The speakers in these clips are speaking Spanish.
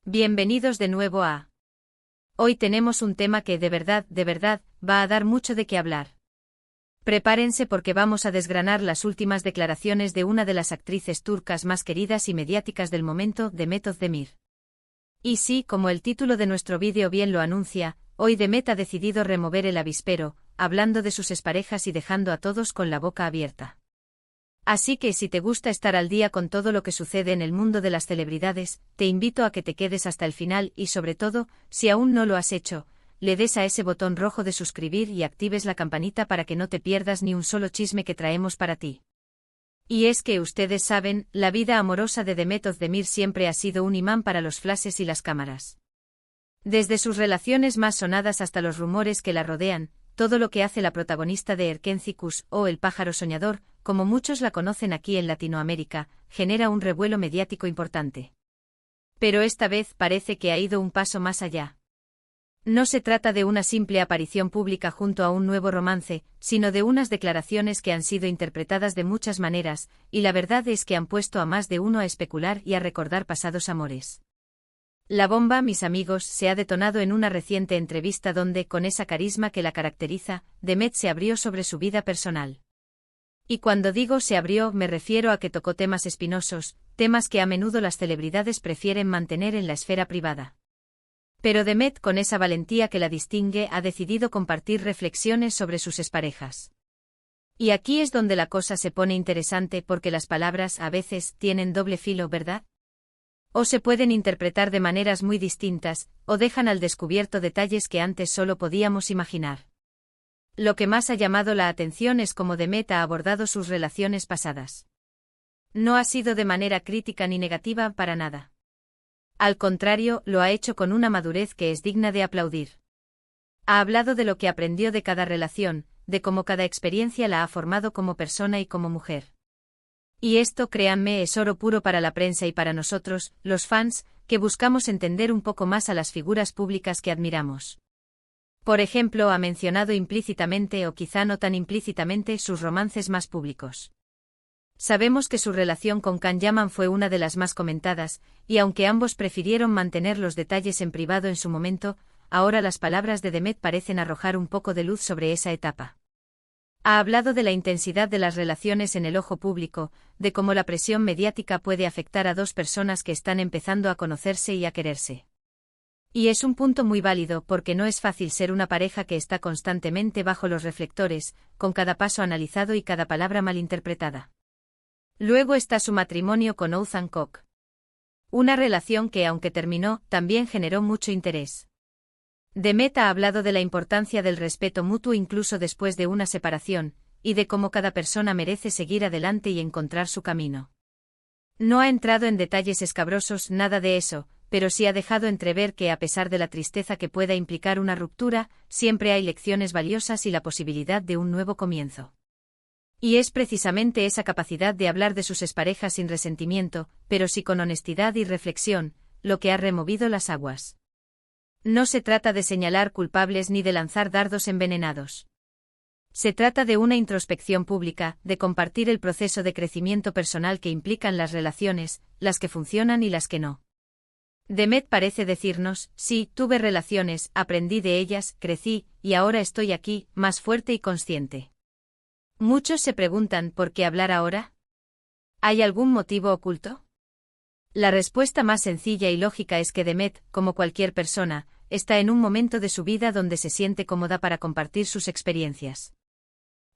Bienvenidos de nuevo a... Hoy tenemos un tema que de verdad, va a dar mucho de qué hablar. Prepárense porque vamos a desgranar las últimas declaraciones de una de las actrices turcas más queridas y mediáticas del momento, Demet Özdemir. Y sí, como el título de nuestro vídeo bien lo anuncia, hoy Demet ha decidido remover el avispero, hablando de sus exparejas y dejando a todos con la boca abierta. Así que si te gusta estar al día con todo lo que sucede en el mundo de las celebridades, te invito a que te quedes hasta el final y sobre todo, si aún no lo has hecho, le des a ese botón rojo de suscribir y actives la campanita para que no te pierdas ni un solo chisme que traemos para ti. Y es que ustedes saben, la vida amorosa de Demet Özdemir siempre ha sido un imán para los flashes y las cámaras. Desde sus relaciones más sonadas hasta los rumores que la rodean, todo lo que hace la protagonista de Erkenci o El pájaro soñador, como muchos la conocen aquí en Latinoamérica, genera un revuelo mediático importante. Pero esta vez parece que ha ido un paso más allá. No se trata de una simple aparición pública junto a un nuevo romance, sino de unas declaraciones que han sido interpretadas de muchas maneras, y la verdad es que han puesto a más de uno a especular y a recordar pasados amores. La bomba, mis amigos, se ha detonado en una reciente entrevista donde, con esa carisma que la caracteriza, Demet se abrió sobre su vida personal. Y cuando digo se abrió, me refiero a que tocó temas espinosos, temas que a menudo las celebridades prefieren mantener en la esfera privada. Pero Demet, con esa valentía que la distingue, ha decidido compartir reflexiones sobre sus exparejas. Y aquí es donde la cosa se pone interesante porque las palabras a veces tienen doble filo, ¿verdad? O se pueden interpretar de maneras muy distintas, o dejan al descubierto detalles que antes solo podíamos imaginar. Lo que más ha llamado la atención es cómo Demet ha abordado sus relaciones pasadas. No ha sido de manera crítica ni negativa para nada. Al contrario, lo ha hecho con una madurez que es digna de aplaudir. Ha hablado de lo que aprendió de cada relación, de cómo cada experiencia la ha formado como persona y como mujer. Y esto, créanme, es oro puro para la prensa y para nosotros, los fans, que buscamos entender un poco más a las figuras públicas que admiramos. Por ejemplo, ha mencionado implícitamente o quizá no tan implícitamente sus romances más públicos. Sabemos que su relación con Can Yaman fue una de las más comentadas, y aunque ambos prefirieron mantener los detalles en privado en su momento, ahora las palabras de Demet parecen arrojar un poco de luz sobre esa etapa. Ha hablado de la intensidad de las relaciones en el ojo público, de cómo la presión mediática puede afectar a dos personas que están empezando a conocerse y a quererse. Y es un punto muy válido porque no es fácil ser una pareja que está constantemente bajo los reflectores, con cada paso analizado y cada palabra malinterpretada. Luego está su matrimonio con Oğuzhan Koç. Una relación que, aunque terminó, también generó mucho interés. Demet ha hablado de la importancia del respeto mutuo incluso después de una separación, y de cómo cada persona merece seguir adelante y encontrar su camino. No ha entrado en detalles escabrosos, nada de eso, pero sí ha dejado entrever que a pesar de la tristeza que pueda implicar una ruptura, siempre hay lecciones valiosas y la posibilidad de un nuevo comienzo. Y es precisamente esa capacidad de hablar de sus exparejas sin resentimiento, pero sí con honestidad y reflexión, lo que ha removido las aguas. No se trata de señalar culpables ni de lanzar dardos envenenados. Se trata de una introspección pública, de compartir el proceso de crecimiento personal que implican las relaciones, las que funcionan y las que no. Demet parece decirnos, sí, tuve relaciones, aprendí de ellas, crecí, y ahora estoy aquí, más fuerte y consciente. Muchos se preguntan ¿por qué hablar ahora? ¿Hay algún motivo oculto? La respuesta más sencilla y lógica es que Demet, como cualquier persona, está en un momento de su vida donde se siente cómoda para compartir sus experiencias.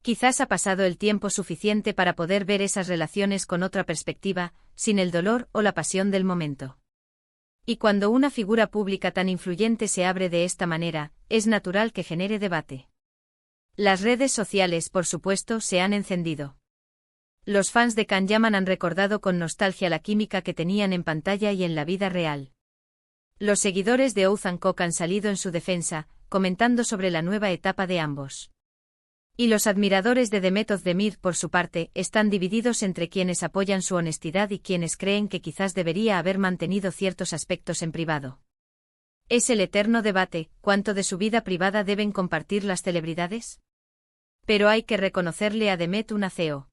Quizás ha pasado el tiempo suficiente para poder ver esas relaciones con otra perspectiva, sin el dolor o la pasión del momento. Y cuando una figura pública tan influyente se abre de esta manera, es natural que genere debate. Las redes sociales, por supuesto, se han encendido. Los fans de Can Yaman han recordado con nostalgia la química que tenían en pantalla y en la vida real. Los seguidores de Oğuzhan Koç han salido en su defensa, comentando sobre la nueva etapa de ambos. Y los admiradores de Demet Özdemir, por su parte, están divididos entre quienes apoyan su honestidad y quienes creen que quizás debería haber mantenido ciertos aspectos en privado. Es el eterno debate, ¿cuánto de su vida privada deben compartir las celebridades? Pero hay que reconocerle a Demet un aceo.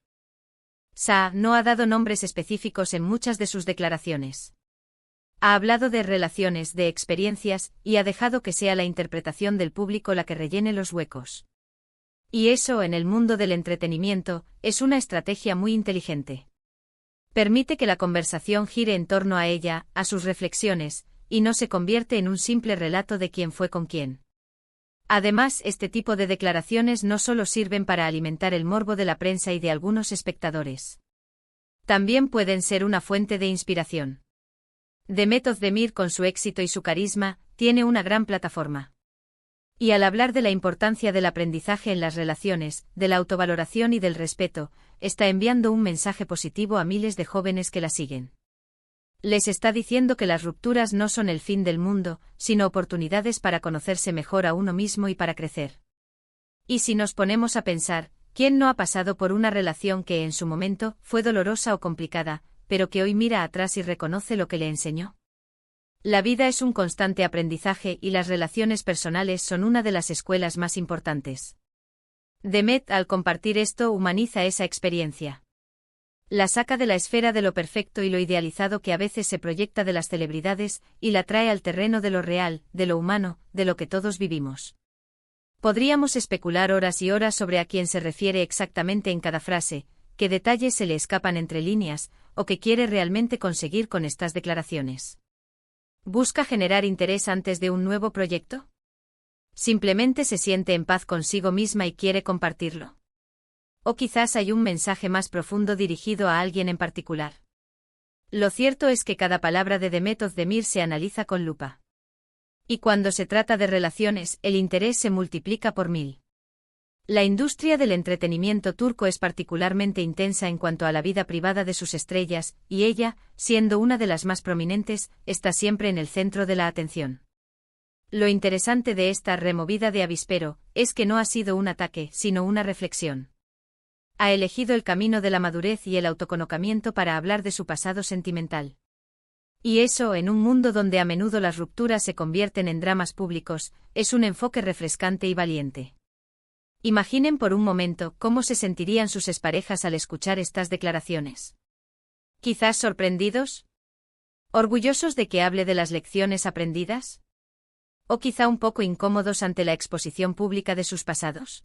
No ha dado nombres específicos en muchas de sus declaraciones. Ha hablado de relaciones, de experiencias, y ha dejado que sea la interpretación del público la que rellene los huecos. Y eso, en el mundo del entretenimiento, es una estrategia muy inteligente. Permite que la conversación gire en torno a ella, a sus reflexiones, y no se convierte en un simple relato de quién fue con quién. Además, este tipo de declaraciones no solo sirven para alimentar el morbo de la prensa y de algunos espectadores. También pueden ser una fuente de inspiración. Demet Özdemir, con su éxito y su carisma, tiene una gran plataforma. Y al hablar de la importancia del aprendizaje en las relaciones, de la autovaloración y del respeto, está enviando un mensaje positivo a miles de jóvenes que la siguen. Les está diciendo que las rupturas no son el fin del mundo, sino oportunidades para conocerse mejor a uno mismo y para crecer. Y si nos ponemos a pensar, ¿quién no ha pasado por una relación que en su momento fue dolorosa o complicada, pero que hoy mira atrás y reconoce lo que le enseñó? La vida es un constante aprendizaje y las relaciones personales son una de las escuelas más importantes. Demet, al compartir esto, humaniza esa experiencia. La saca de la esfera de lo perfecto y lo idealizado que a veces se proyecta de las celebridades, y la trae al terreno de lo real, de lo humano, de lo que todos vivimos. Podríamos especular horas y horas sobre a quién se refiere exactamente en cada frase, qué detalles se le escapan entre líneas, o qué quiere realmente conseguir con estas declaraciones. ¿Busca generar interés antes de un nuevo proyecto? ¿Simplemente se siente en paz consigo misma y quiere compartirlo? ¿O quizás hay un mensaje más profundo dirigido a alguien en particular? Lo cierto es que cada palabra de Demet Özdemir se analiza con lupa. Y cuando se trata de relaciones, el interés se multiplica por 1000. La industria del entretenimiento turco es particularmente intensa en cuanto a la vida privada de sus estrellas, y ella, siendo una de las más prominentes, está siempre en el centro de la atención. Lo interesante de esta removida de avispero es que no ha sido un ataque, sino una reflexión. Ha elegido el camino de la madurez y el autoconocimiento para hablar de su pasado sentimental. Y eso, en un mundo donde a menudo las rupturas se convierten en dramas públicos, es un enfoque refrescante y valiente. Imaginen por un momento cómo se sentirían sus exparejas al escuchar estas declaraciones. ¿Quizás sorprendidos? ¿Orgullosos de que hable de las lecciones aprendidas? ¿O quizá un poco incómodos ante la exposición pública de sus pasados?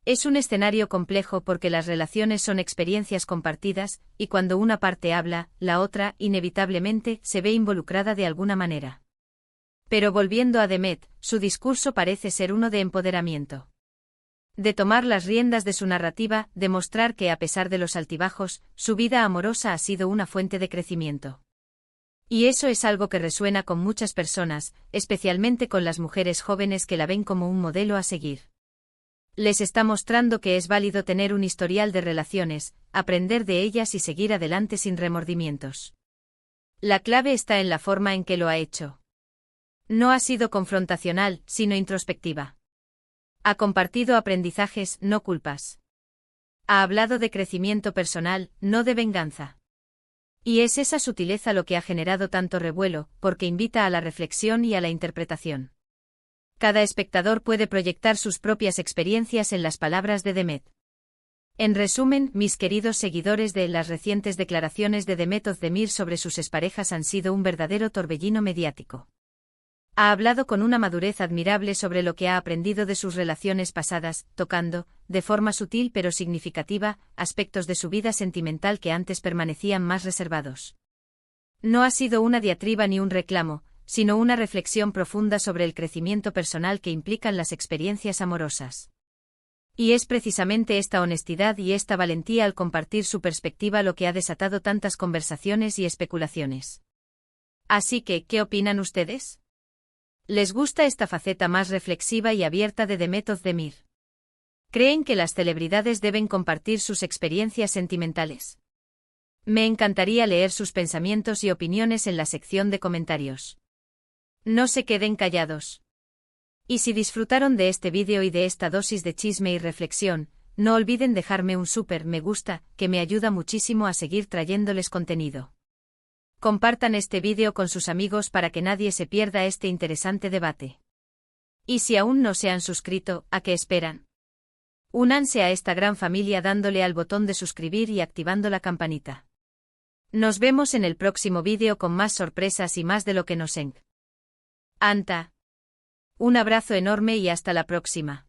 Es un escenario complejo porque las relaciones son experiencias compartidas, y cuando una parte habla, la otra, inevitablemente, se ve involucrada de alguna manera. Pero volviendo a Demet, su discurso parece ser uno de empoderamiento. De tomar las riendas de su narrativa, de mostrar que a pesar de los altibajos, su vida amorosa ha sido una fuente de crecimiento. Y eso es algo que resuena con muchas personas, especialmente con las mujeres jóvenes que la ven como un modelo a seguir. Les está mostrando que es válido tener un historial de relaciones, aprender de ellas y seguir adelante sin remordimientos. La clave está en la forma en que lo ha hecho. No ha sido confrontacional, sino introspectiva. Ha compartido aprendizajes, no culpas. Ha hablado de crecimiento personal, no de venganza. Y es esa sutileza lo que ha generado tanto revuelo, porque invita a la reflexión y a la interpretación. Cada espectador puede proyectar sus propias experiencias en las palabras de Demet. En resumen, mis queridos seguidores, las recientes declaraciones de Demet Özdemir sobre sus exparejas han sido un verdadero torbellino mediático. Ha hablado con una madurez admirable sobre lo que ha aprendido de sus relaciones pasadas, tocando, de forma sutil pero significativa, aspectos de su vida sentimental que antes permanecían más reservados. No ha sido una diatriba ni un reclamo, sino una reflexión profunda sobre el crecimiento personal que implican las experiencias amorosas. Y es precisamente esta honestidad y esta valentía al compartir su perspectiva lo que ha desatado tantas conversaciones y especulaciones. Así que, ¿qué opinan ustedes? ¿Les gusta esta faceta más reflexiva y abierta de Demet Özdemir? ¿Creen que las celebridades deben compartir sus experiencias sentimentales? Me encantaría leer sus pensamientos y opiniones en la sección de comentarios. No se queden callados. Y si disfrutaron de este vídeo y de esta dosis de chisme y reflexión, no olviden dejarme un súper me gusta, que me ayuda muchísimo a seguir trayéndoles contenido. Compartan este vídeo con sus amigos para que nadie se pierda este interesante debate. Y si aún no se han suscrito, ¿a qué esperan? Únanse a esta gran familia dándole al botón de suscribir y activando la campanita. Nos vemos en el próximo vídeo con más sorpresas y más de lo que nos encanta. Un abrazo enorme y hasta la próxima.